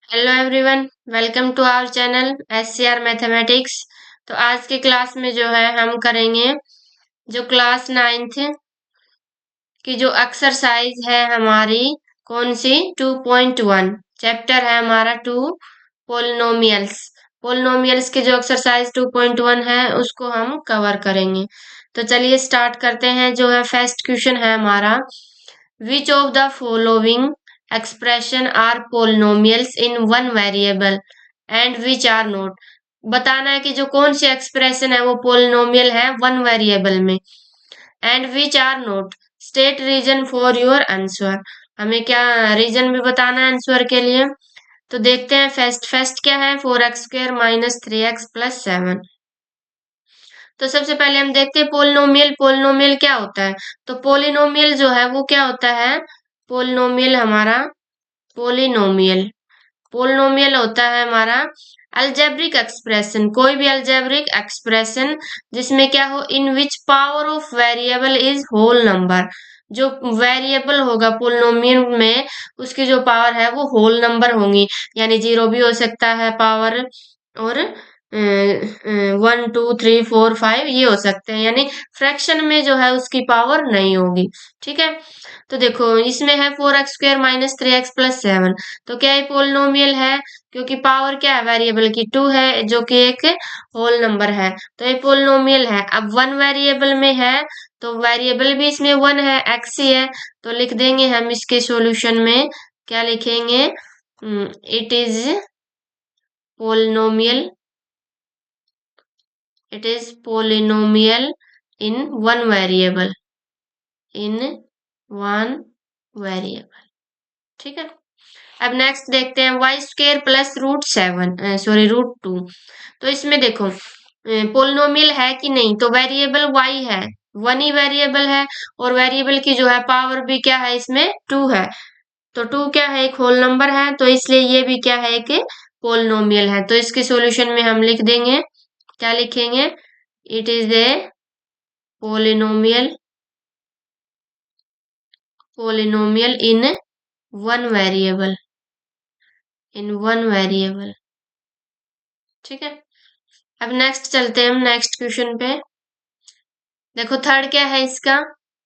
Hello everyone, welcome to our channel SCR mathematics. तो आज के क्लास में जो है हम करेंगे जो क्लास 9th की जो एक्सरसाइज है हमारी, कौन सी 2.1 चैप्टर है हमारा 2 पोलिनोमियल्स। पोलिनोमियल्स के जो एक्सरसाइज 2.1 है उसको हम कवर करेंगे। तो चलिए स्टार्ट करते हैं। जो है फर्स्ट क्वेश्चन है हमारा, which of the following expression are polynomials in one variable and which are not. बताना है कि जो कौन सी एक्सप्रेशन है वो पोलिनोमियल है वन वेरिएबल में, and which are not. State reason for your answer. हमें क्या रीजन भी बताना है आंसर के लिए। तो देखते हैं फर्स्ट क्या है, 4x² माइनस 3x प्लस 7। तो सबसे पहले हम देखते हैं पोलिनोमियल। पोलिनोमियल क्या होता है? तो पोलिनोमियल जो है वो क्या होता है? पोलिनोमियल हमारा पोलिनोमियल पोलिनोमियल होता है हमारा अलजेब्रिक एक्सप्रेशन, कोई भी अलजेब्रिक एक्सप्रेशन जिसमें क्या हो, in which power of variable is whole number. जो वेरिएबल होगा पोलिनोमियल में उसकी जो पावर है वो होल नंबर होंगी, यानी जीरो भी हो सकता है पावर, और 1 2 3 4 5 ये हो सकते हैं, यानी फ्रैक्शन में जो है उसकी पावर नहीं होगी। ठीक है, तो देखो इसमें है 4x² माइनस 3x प्लस 7। तो क्या ये पोलिनोमियल है? क्योंकि पावर क्या है वेरिएबल की, 2 है, जो कि एक होल नंबर है, तो ये पोलिनोमियल है। अब वन वेरिएबल में है तो वेरिएबल भी इसमें वन है, x ही है। तो लिख देंगे हम इसके सॉल्यूशन में, क्या लिखेंगे, it is polynomial, it is polynomial in one variable, in one variable. ठीक है, अब नेक्स्ट देखते हैं y² प्लस √7, सॉरी √2। तो इसमें देखो पोलिनोमियल है कि नहीं, तो वेरिएबल y है, वन ही वेरिएबल है, और वेरिएबल की जो है पावर भी क्या है, इसमें 2 है। तो 2 क्या है, एक होल नंबर है, तो इसलिए ये भी क्या है, एक पोलिनोमियल है। तो इसके सॉल्यूशन में हम लिख देंगे, क्या लिखेंगे, it is a polynomial, polynomial in one variable, in one variable. ठीक है, अब नेक्स्ट चलते हैं हम नेक्स्ट क्वेश्चन पे। देखो थर्ड क्या है इसका,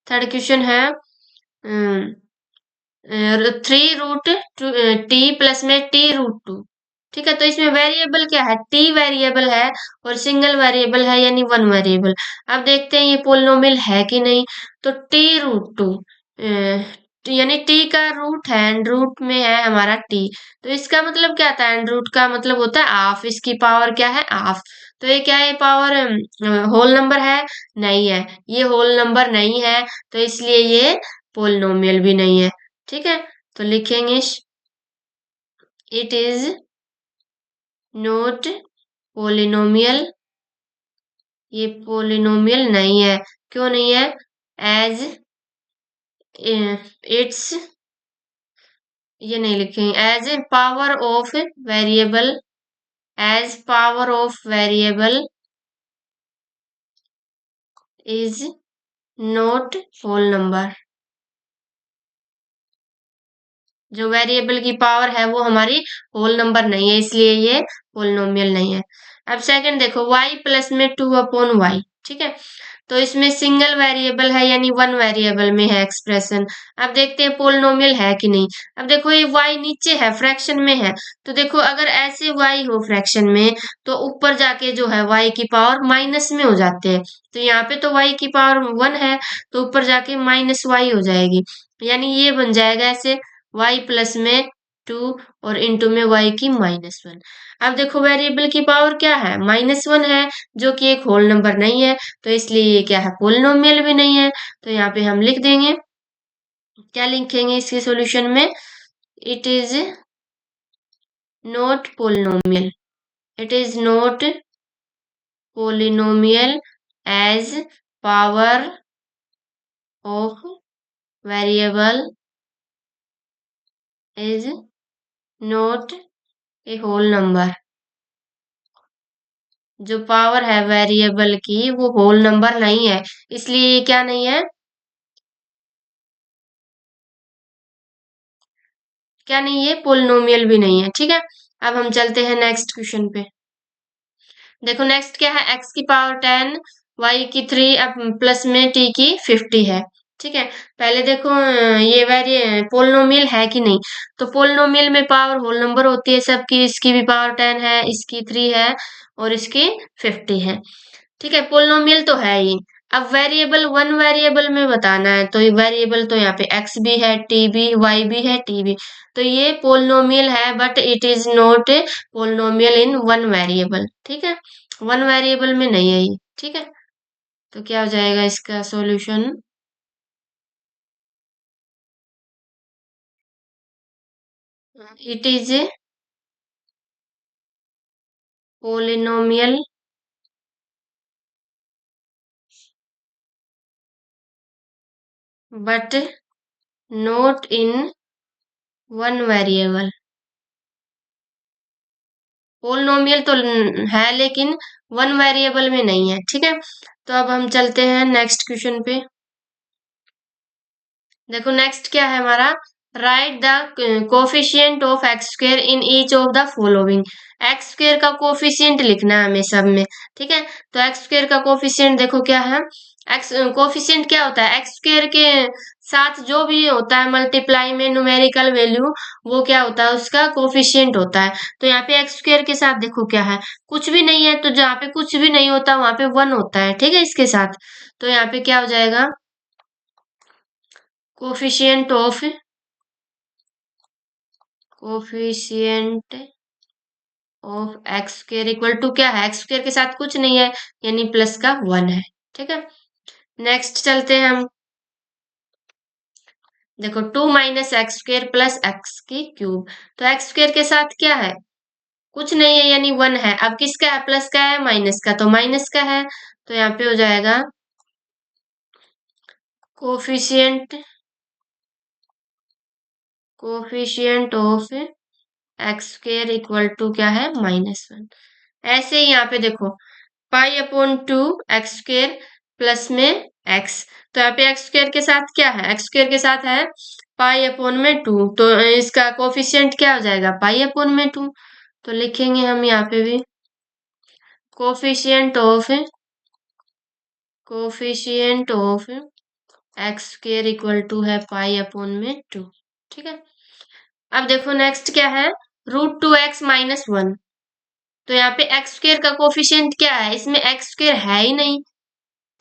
थर्ड क्वेश्चन है 3√T प्लस में T√2। ठीक है, तो इसमें वेरिएबल क्या है, T वेरिएबल है और सिंगल वेरिएबल है, यानी वन वेरिएबल। अब देखते हैं ये पोलिनोमियल है कि नहीं। तो T√2 यानी T का रूट है, एंड रूट में है हमारा T। तो इसका मतलब क्या था, एंड रूट का मतलब होता है हाफ, इसकी पावर क्या है, हाफ। तो ये क्या है, पावर होल नंबर है? नहीं है, ये होल नंबर नहीं है, तो इसलिए ये पोलिनोमियल भी नहीं है। ठीक है, तो लिखेंगे इट इज नॉट पोलिनोमियल, ये पोलिनोमियल नहीं है। क्यों नहीं है? एज इट्स, ये नहीं लिखेंगे, as a power of variable, as power of variable is not whole number. जो वेरिएबल की पावर है वो हमारी होल नंबर नहीं है, इसलिए ये पोलिनोमियल नहीं है। अब सेकंड देखो, y प्लस में 2/y। ठीक है, तो इसमें सिंगल वेरिएबल है, यानी वन वेरिएबल में है एक्सप्रेशन। अब देखते हैं पोलिनोमियल है कि नहीं। अब देखो ये y नीचे है, फ्रैक्शन में है। तो देखो अगर ऐसे y हो फ्रैक्शन में, तो ऊपर जाके जो है y की पावर माइनस में हो जाते हैं। तो यहाँ पे तो y की पावर 1 है, तो ऊपर जाके -y हो जाएगी, यानी ये बन जाएगा ऐसे y प्लस में 2 और इंटू में y की -1। अब देखो वेरिएबल की पावर क्या है, -1 है, जो कि एक होल नंबर नहीं है, तो इसलिए ये क्या है, पोलिनोमियल भी नहीं है। तो यहाँ पे हम लिख देंगे, क्या लिखेंगे इसके सॉल्यूशन में, it is not polynomial, it is not polynomial as power of variable is not a whole number. जो पावर है वेरिएबल की वो होल नंबर नहीं है, इसलिए ये क्या नहीं है, क्या नहीं है, पोलिनोमियल भी नहीं है। ठीक है, अब हम चलते हैं नेक्स्ट क्वेश्चन पे। देखो नेक्स्ट क्या है, x की पावर 10, y की 3, अब प्लस में t की 50 है। ठीक है, पहले देखो ये वेरी पोलिनोमियल है कि नहीं। तो पोलिनोमियल में पावर होल नंबर होती है सबकी, इसकी भी पावर 10 है, इसकी 3 है और इसकी 50 है। ठीक है, पोलिनोमियल तो है ही। अब वेरिएबल, वन वेरिएबल में बताना है, तो ये वेरिएबल तो यहाँ पे x भी है, t भी, y भी है, t भी। तो ये पोलिनोमियल है but it is not A polynomial in one variable. ठीक है, वन वेरिएबल में नहीं है ये। ठीक है, तो क्या हो जाएगा इसका solution, it is a polynomial but not in one variable. Polynomial तो है लेकिन वन वेरिएबल में नहीं है। ठीक है, तो अब हम चलते हैं नेक्स्ट क्वेश्चन पे। देखो नेक्स्ट क्या है हमारा, right the coefficient of x square in each of the following. X square का कोफिशिएंट लिखना है हमें सब में। ठीक है, तो एक्स स्क्वेयर का कोफिशिएंट देखो क्या है, एक्स कोफिशिएंट क्या होता है, एक्स स्क्वेयर के साथ जो भी होता है मल्टीप्लाई में न्यूमेरिकल वैल्यू, वो क्या होता है, उसका कोफिशिएंट होता है। तो यहाँ पे एक्स स्क्वेयर के साथ देखो क्या है, कुछ भी नहीं है, तो जहाँ पे कुछ भी नहीं होता वहां पे वन होता है। ठीक है, इसके साथ तो यहाँ पे क्या हो जाएगा, coefficient of x square equal to क्या है, एक्स स्क्र के साथ कुछ नहीं है यानी प्लस का 1 है। ठीक है, नेक्स्ट चलते हैं हम। देखो 2 minus x square plus x की क्यूब, तो एक्स स्क्र के साथ क्या है, कुछ नहीं है यानी 1 है। अब किसका है, प्लस का है, माइनस का, तो माइनस का है। तो यहाँ पे हो जाएगा coefficient coefficient of x square equal to क्या है, -1। ऐसे ही यहाँ पे देखो pi upon 2 x square plus में एक्स, तो यहाँ पे एक्स स्क्र के साथ क्या है, एक्स स्क्र के साथ है पाई अपॉन में 2, तो इसका कोफिशिएंट क्या हो जाएगा, पाई अपॉन में 2। तो लिखेंगे हम यहाँ पे भी coefficient of x square equal to है पाई अपॉन में 2। ठीक है, अब देखो नेक्स्ट क्या है, √2x-1। तो यहाँ पे एक्स स्क्र का कोफिशिएंट क्या है, इसमें एक्स स्क्र है ही नहीं।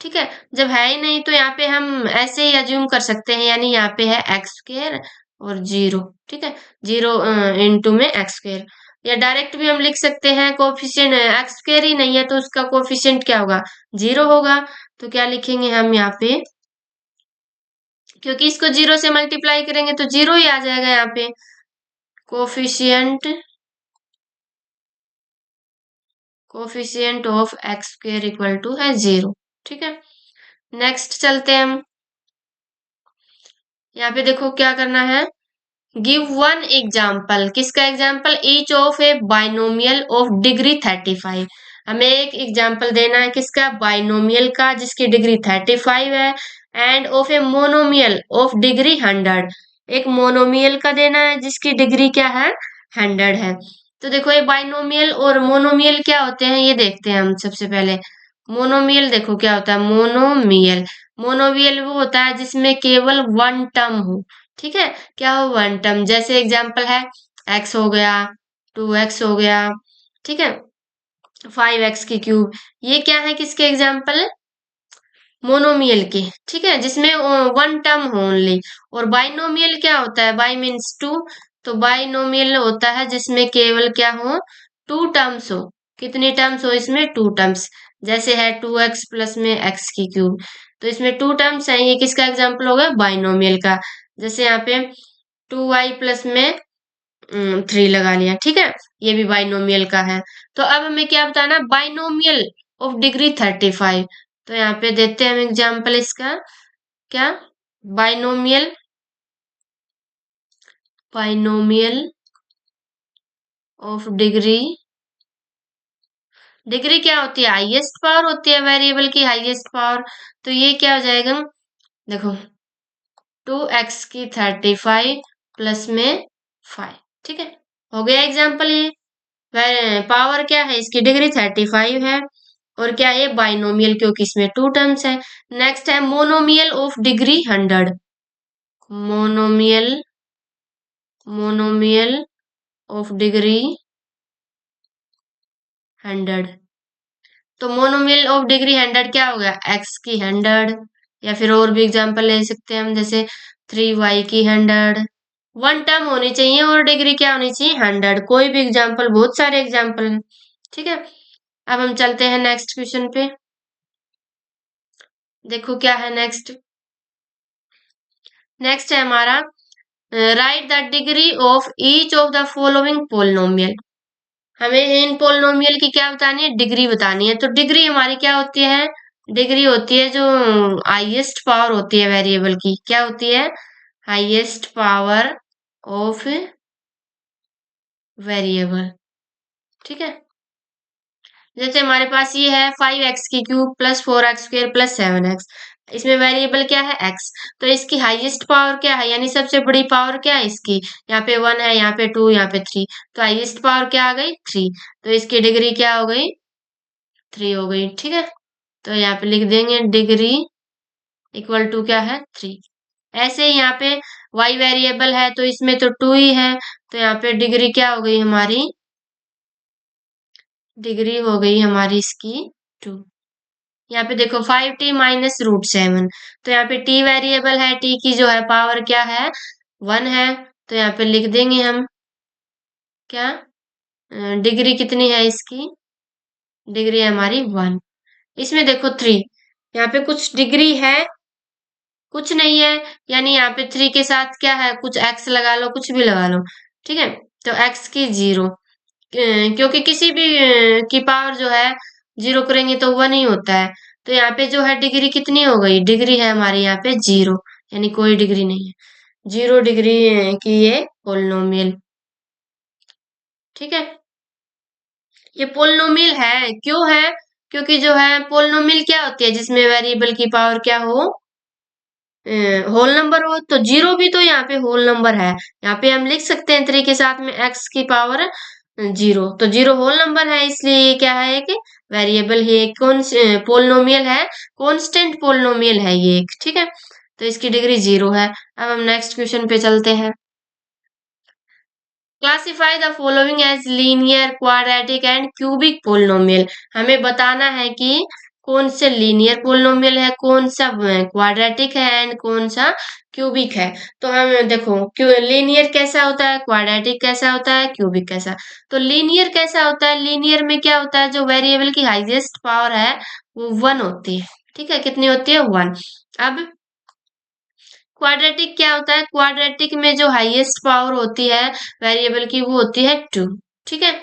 ठीक है, जब है ही नहीं तो यहाँ पे हम ऐसे ही अज्यूम कर सकते हैं, यानी यहाँ पे है एक्स स्क्र और 0। ठीक है, 0 इंटू में एक्स स्क्र, या डायरेक्ट भी हम लिख सकते हैं कोफिशिएंट एक्स स्क्र ही नहीं है तो उसका कोफिशिएंट क्या होगा, 0 होगा। तो क्या लिखेंगे हम यहाँ पे, क्योंकि इसको 0 से मल्टीप्लाई करेंगे तो 0 ही आ जाएगा यहाँ पे, coefficient of x square equal to है 0। ठीक है, नेक्स्ट चलते हैं हम। यहाँ पे देखो क्या करना है, गिव वन एग्जाम्पल, किसका example, each of A binomial of degree 35। हमें एक एग्जाम्पल देना है किसका, बाइनोमियल का जिसकी डिग्री 35 है, end of a monomial of degree 100। एक मोनोमियल का देना है जिसकी डिग्री क्या है, 100 है। तो देखो ये बाइनोमियल और मोनोमियल क्या होते हैं ये देखते हैं हम सबसे पहले। मोनोमियल देखो क्या होता है, मोनोमियल वो होता है जिसमें केवल वन टर्म हो। ठीक है, क्या हो, वन टर्म, जैसे एग्जांपल है x हो गया, 2x हो गया, ठीक है, 5x की क्यूब, ये क्या है, किसके एग्जांपल है, मोनोमियल के। ठीक है, जिसमें वन टर्म हो ओनली। और बाइनोमियल क्या होता है, बाई मीन्स टू, तो बाइनोमियल होता है जिसमें केवल क्या हो, टू टर्म्स हो। कितनी टर्म्स हो इसमें, टू टर्म्स, जैसे है 2x प्लस में x की क्यूब, तो इसमें टू टर्म्स है, ये किसका एग्जाम्पल होगा, बाइनोमियल का। जैसे यहाँ पे 2y प्लस में 3 लगा लिया। ठीक है, ये भी बाइनोमियल का है। तो अब हमें क्या बताना, बाइनोमियल ऑफ डिग्री 35। तो यहाँ पे देते हैं हम एग्जाम्पल इसका, क्या, binomial binomial of degree, degree क्या होती है, हाईएस्ट पावर होती है वेरिएबल की, हाईएस्ट पावर। तो ये क्या हो जाएगा, देखो 2x की 35 प्लस में 5। ठीक है, हो गया एग्जाम्पल ये। पावर क्या है इसकी, डिग्री 35 है। और क्या है, बाइनोमियल, क्योंकि इसमें 2 टर्म्स है। नेक्स्ट है monomial of degree 100। Monomial, monomial of degree 100। तो मोनोमियल ऑफ डिग्री 100 क्या हो गया, एक्स की 100। या फिर और भी एग्जांपल ले सकते हैं हम, जैसे 3y की 100। वन टर्म होनी चाहिए और डिग्री क्या होनी चाहिए, 100। कोई भी एग्जांपल, बहुत सारे एग्जांपल हैं। ठीक है, अब हम चलते हैं नेक्स्ट क्वेश्चन पे। देखो क्या है नेक्स्ट। नेक्स्ट है हमारा, right the degree of each of the following polynomial. हमें इन पोलिनोमियल की क्या बतानी है, डिग्री बतानी है। तो डिग्री हमारी क्या होती है, डिग्री होती है जो हाईएस्ट पावर होती है वेरिएबल की, क्या होती है, हाईएस्ट पावर ऑफ वेरिएबल। ठीक है, जैसे हमारे पास ये है 5x की cube plus 4x square plus 7x। इसमें वेरिएबल क्या है, x। तो इसकी हाईएस्ट पावर क्या है, यानी सबसे बड़ी पावर क्या है इसकी, यहाँ पे 1 है, यहाँ पे 2, यहाँ पे 3। तो हाईएस्ट पावर क्या आ गई, 3। तो इसकी डिग्री क्या हो गई, 3 हो गई। ठीक है, तो यहाँ पे लिख देंगे डिग्री इक्वल टू क्या है, 3। ऐसे ही यहाँ पे y वेरिएबल है, तो इसमें तो 2 ही है। तो यहाँ पे डिग्री क्या हो गई हमारी, डिग्री हो गई हमारी इसकी 2। यहाँ पे देखो 5t माइनस रूट 7। तो यहाँ पे t वेरिएबल है, t की जो है पावर क्या है, 1 है। तो यहाँ पे लिख देंगे हम क्या, डिग्री कितनी है इसकी, डिग्री है हमारी 1। इसमें देखो 3, यहाँ पे कुछ डिग्री है कुछ नहीं है, यानी यहाँ पे 3 के साथ क्या है, कुछ x लगा लो, कुछ भी लगा लो। ठीक है, तो x की 0, क्योंकि किसी भी की पावर जो है 0 करेंगे तो 1 ही होता है। तो यहाँ पे जो है डिग्री कितनी हो गई, डिग्री है हमारी यहाँ पे 0, यानी कोई डिग्री नहीं है, 0 डिग्री की ये पोलिनोमियल। ठीक है, ये पोलिनोमियल है, क्यों है, क्योंकि जो है पोलिनोमियल क्या होती है, जिसमें वेरिएबल की पावर क्या हो, होल नंबर हो। तो 0 भी तो यहाँ पे होल नंबर है, यहाँ पे हम लिख सकते हैं 3 के साथ में x की पावर 0। तो 0 होल नंबर है, इसलिए ये क्या है, एक वेरिएबल है, कौन पोलिनोमियल है, कांस्टेंट पोलिनोमियल है ये एक। ठीक है, तो इसकी डिग्री 0 है। अब हम नेक्स्ट क्वेश्चन पे चलते हैं। Classify the following as linear, quadratic and cubic polynomial. हमें बताना है कि कौन से लीनियर पोलिनोमियल है, कौन सा क्वाड्रेटिक है एंड कौन सा क्यूबिक है। तो हम देखो, लीनियर कैसा होता है, क्वाड्रेटिक कैसा होता है, क्यूबिक कैसा। तो लीनियर कैसा होता है, लीनियर में क्या होता है, जो वेरिएबल की हाईएस्ट पावर है वो 1 होती है। ठीक है, कितनी होती है, 1। अब क्वाड्रेटिक क्या होता है, क्वाड्रेटिक में जो हाईएस्ट पावर होती है वेरिएबल की वो होती है 2। ठीक है,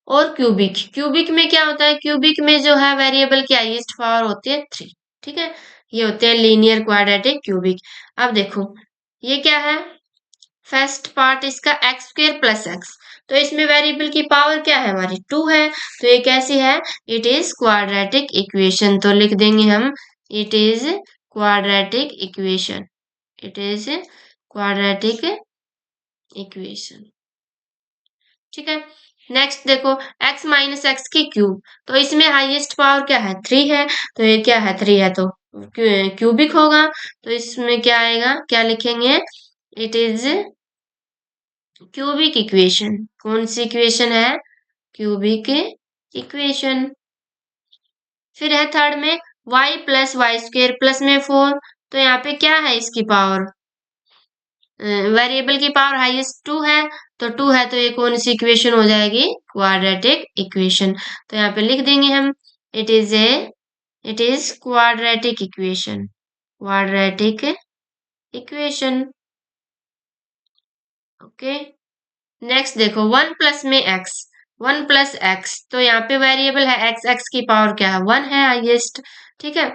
और क्यूबिक, क्यूबिक में क्या होता है, क्यूबिक में जो है वेरिएबल की हाईएस्ट पावर होती है 3। ठीक है, ये होते हैं लीनियर, क्वाड्रेटिक, क्यूबिक। अब देखो ये क्या है, फर्स्ट पार्ट इसका एक्स स्क्र प्लस एक्स। तो इसमें वेरिएबल की पावर क्या है हमारी, 2 है। तो ये कैसी है, इट इज क्वाड्रेटिक इक्वेशन। तो लिख देंगे हम, it is quadratic equation, it is quadratic equation. ठीक है, नेक्स्ट देखो x माइनस एक्स की क्यूब। तो इसमें हाईएस्ट पावर क्या है, 3 है। तो ये क्या है, 3 है, तो क्यूबिक होगा। तो इसमें क्या आएगा, क्या लिखेंगे, इट इज क्यूबिक इक्वेशन। कौन सी इक्वेशन है, क्यूबिक इक्वेशन। फिर है थर्ड में y plus y square plus में 4। तो यहाँ पे क्या है इसकी पावर, वेरिएबल की पावर हाईएस्ट 2 है। तो 2 है, तो ये कौन सी इक्वेशन हो जाएगी, क्वाड्रेटिक इक्वेशन। तो यहाँ पे लिख देंगे हम, it is quadratic equation, quadratic equation. Okay, next देखो 1 प्लस में x, 1 प्लस एक्स। तो यहाँ पे वेरिएबल है x, x की पावर क्या है, 1 है हाईएस्ट। ठीक है,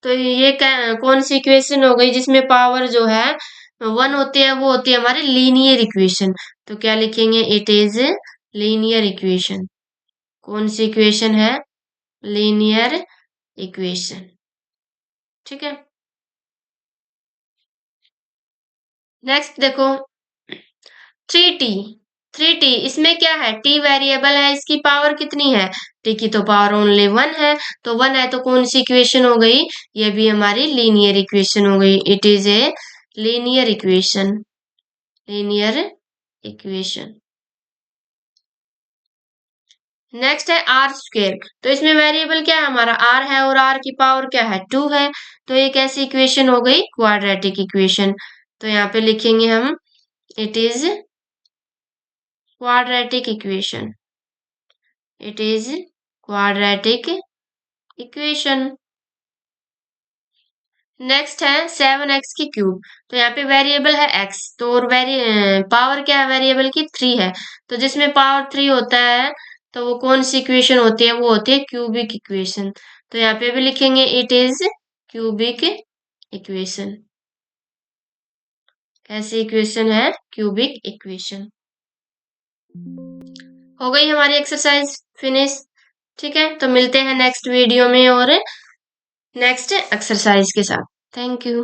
तो ये कौन सी इक्वेशन हो गई जिसमें पावर जो है 1 होती है, वो होती है हमारी लीनियर इक्वेशन। तो क्या लिखेंगे, इट इज लीनियर इक्वेशन। कौन सी इक्वेशन है, लीनियर इक्वेशन। ठीक है, नेक्स्ट देखो 3t इसमें क्या है, t वेरिएबल है, इसकी पावर कितनी है, t की तो पावर ओनली 1 है, तो 1 है तो कौन सी इक्वेशन हो गई, ये भी हमारी लीनियर इक्वेशन हो गई। It is a linear equation, linear equation. Next है आर स्क्वेयर, तो इसमें वेरिएबल क्या है हमारा आर है और आर की पावर क्या है 2 है, तो ये कैसी इक्वेशन हो गई, क्वाड्रेटिक इक्वेशन। तो यहाँ पे लिखेंगे हम it is quadratic equation, it is quadratic equation. Next है 7x की क्यूब, तो यहाँ पे वेरिएबल है x, तो और पावर क्या है वेरिएबल की 3 है, तो जिसमें पावर 3 होता है तो वो कौन सी इक्वेशन होती है, वो होती है क्यूबिक इक्वेशन। तो यहाँ पे भी लिखेंगे इट इज क्यूबिक इक्वेशन। कैसी इक्वेशन है, क्यूबिक इक्वेशन। हो गई हमारी एक्सरसाइज फिनिश। ठीक है, तो मिलते हैं नेक्स्ट वीडियो में और नेक्स्ट एक्सरसाइज के साथ। Thank you.